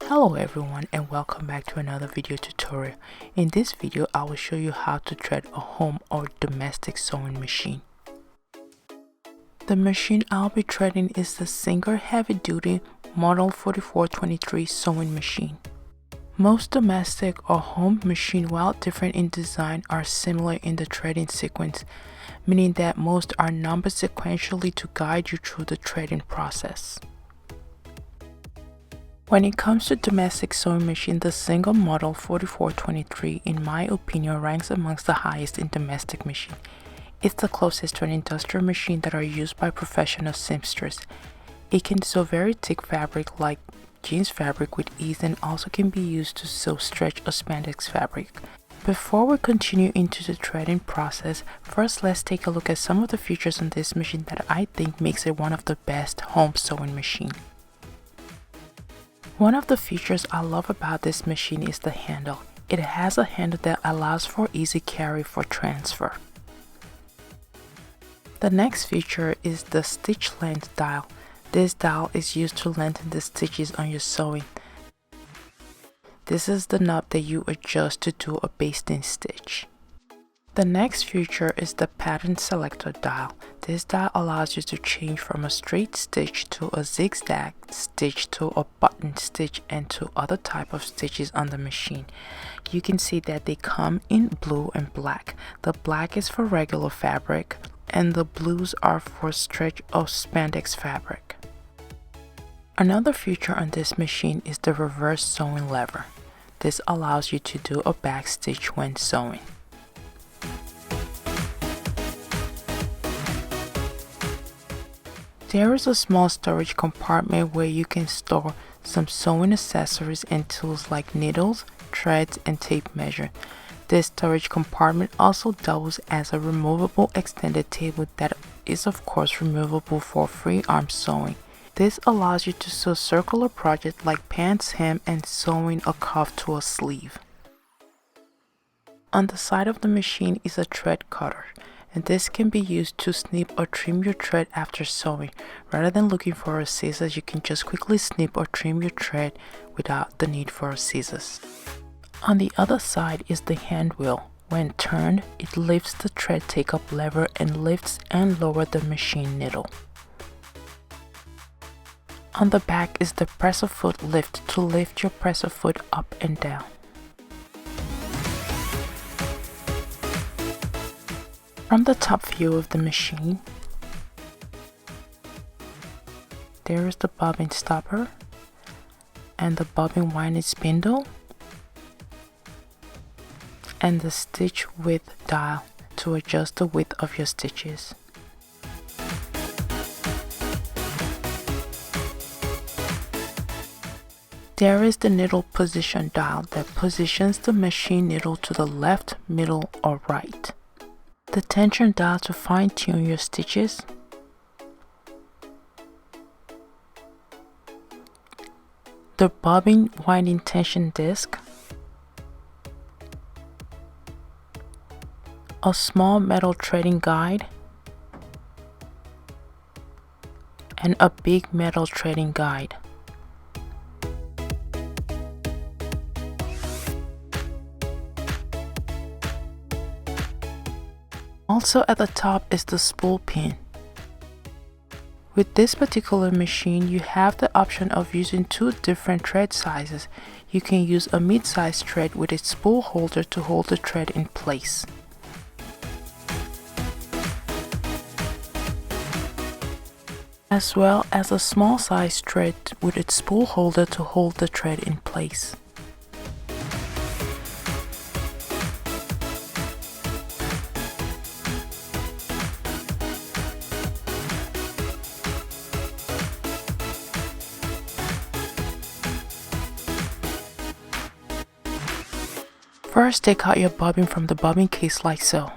Hello everyone and welcome back to another video tutorial. In this video I will show you how to thread a home or domestic sewing machine. The machine I'll be threading is the Singer heavy duty model 4423 sewing machine. Most domestic or home machine, while different in design, are similar in the threading sequence, meaning that most are numbered sequentially to guide you through the threading process. When it comes to domestic sewing machine, the Singer model 4423 in my opinion ranks amongst the highest in domestic machine. It's the closest to an industrial machine that are used by professional seamsters. It can sew very thick fabric like jeans fabric with ease and also can be used to sew stretch or spandex fabric. Before we continue into the threading process, first let's take a look at some of the features on this machine that I think makes it one of the best home sewing machine. One of the features I love about this machine is the handle. It has a handle that allows for easy carry for transfer. The next feature is the stitch length dial. This dial is used to lengthen the stitches on your sewing. This is the knob that you adjust to do a basting stitch. The next feature is the pattern selector dial. This dial allows you to change from a straight stitch to a zigzag stitch to a button stitch and to other type of stitches on the machine. You can see that they come in blue and black. The black is for regular fabric and the blues are for stretch or spandex fabric. Another feature on this machine is the reverse sewing lever. This allows you to do a back stitch when sewing. There is a small storage compartment where you can store some sewing accessories and tools like needles, threads, and tape measure. This storage compartment also doubles as a removable extended table that is of course removable for free arm sewing. This allows you to sew circular projects like pants hem and sewing a cuff to a sleeve. On the side of the machine is a thread cutter, and this can be used to snip or trim your thread after sewing. Rather than looking for a scissors, you can just quickly snip or trim your thread without the need for a scissors. On the other side is the hand wheel. When turned, it lifts the thread take-up lever and lifts and lowers the machine needle. On the back is the presser foot lift to lift your presser foot up and down. From the top view of the machine, there is the bobbin stopper and the bobbin winding spindle and the stitch width dial to adjust the width of your stitches. There is the needle position dial that positions the machine needle to the left, middle, or right. The tension dial to fine-tune your stitches. The bobbin winding tension disc. A small metal threading guide. And a big metal threading guide. Also at the top is the spool pin. With this particular machine, you have the option of using two different thread sizes. You can use a mid-sized thread with its spool holder to hold the thread in place. As well as a small sized thread with its spool holder to hold the thread in place. First, take out your bobbin from the bobbin case like so.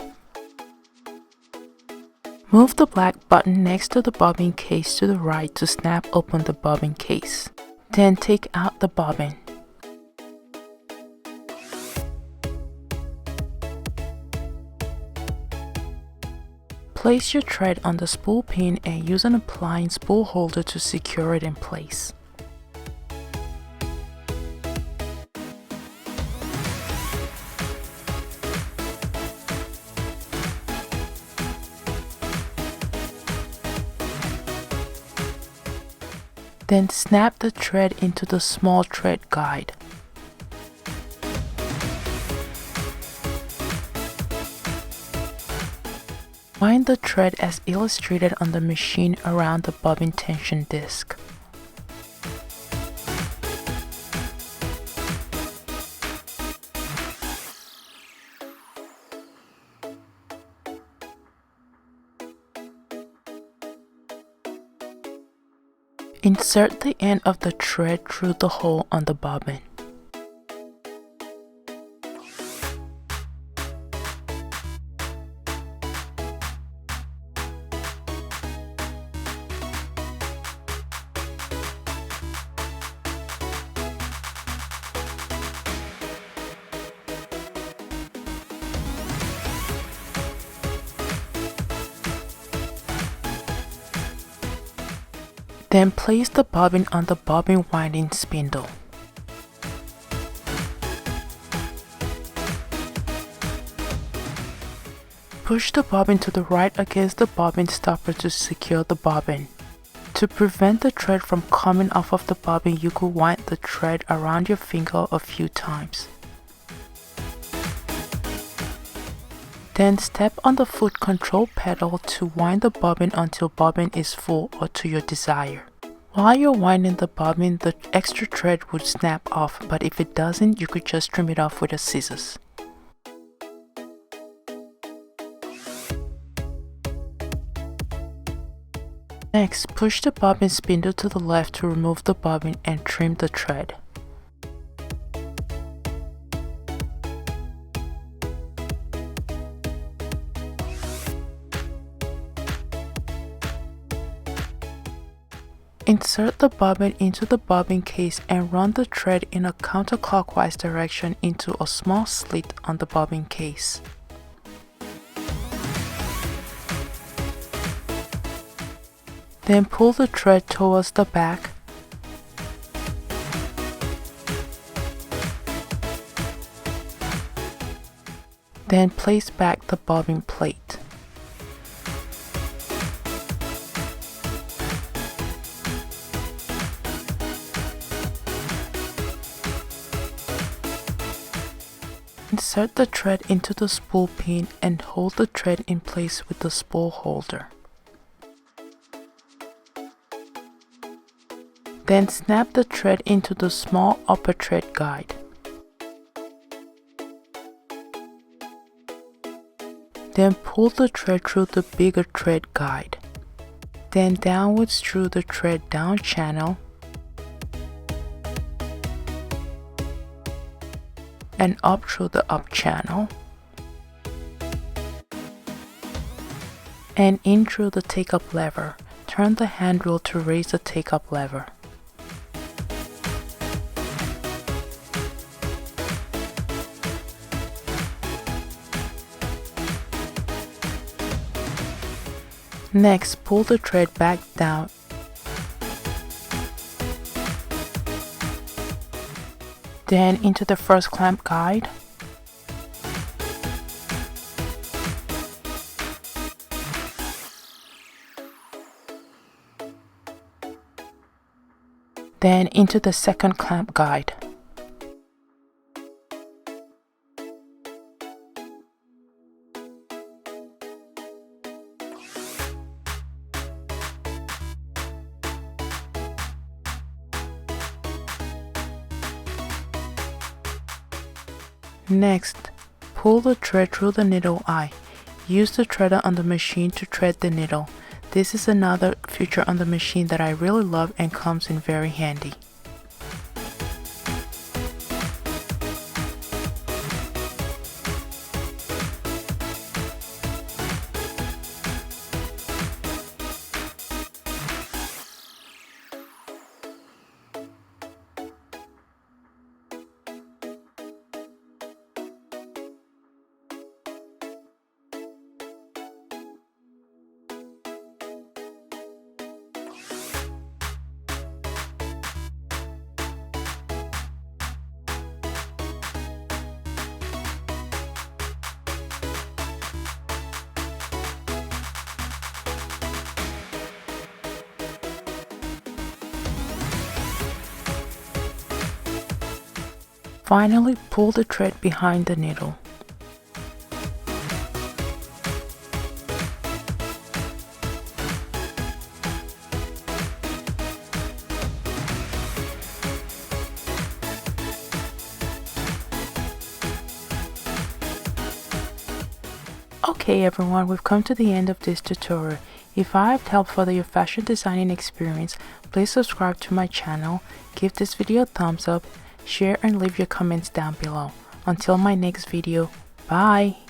Move the black button next to the bobbin case to the right to snap open the bobbin case. Then take out the bobbin. Place your thread on the spool pin and use an applying spool holder to secure it in place. Then snap the thread into the small thread guide. Wind the thread as illustrated on the machine around the bobbin tension disc. Insert the end of the thread through the hole on the bobbin. Then place the bobbin on the bobbin winding spindle. Push the bobbin to the right against the bobbin stopper to secure the bobbin. To prevent the thread from coming off of the bobbin, you could wind the thread around your finger a few times. Then step on the foot control pedal to wind the bobbin until bobbin is full or to your desire. While you're winding the bobbin, the extra thread would snap off, but if it doesn't, you could just trim it off with a scissors. Next, push the bobbin spindle to the left to remove the bobbin and trim the thread. Insert the bobbin into the bobbin case and run the thread in a counterclockwise direction into a small slit on the bobbin case. Then pull the thread towards the back. Then place back the bobbin plate. Insert the thread into the spool pin and hold the thread in place with the spool holder. Then snap the thread into the small upper thread guide. Then pull the thread through the bigger thread guide. Then downwards through the thread down channel and up through the up channel and in through the take-up lever. Turn the hand wheel to raise the take-up lever. Next, pull the thread back down then into the first clamp guide. Then into the second clamp guide. Next, pull the thread through the needle eye. Use the threader on the machine to thread the needle. This is another feature on the machine that I really love and comes in very handy. Finally, pull the thread behind the needle. Okay everyone, we've come to the end of this tutorial. If I have helped further your fashion designing experience, please subscribe to my channel, give this video a thumbs up, share and leave your comments down below. Until my next video, bye!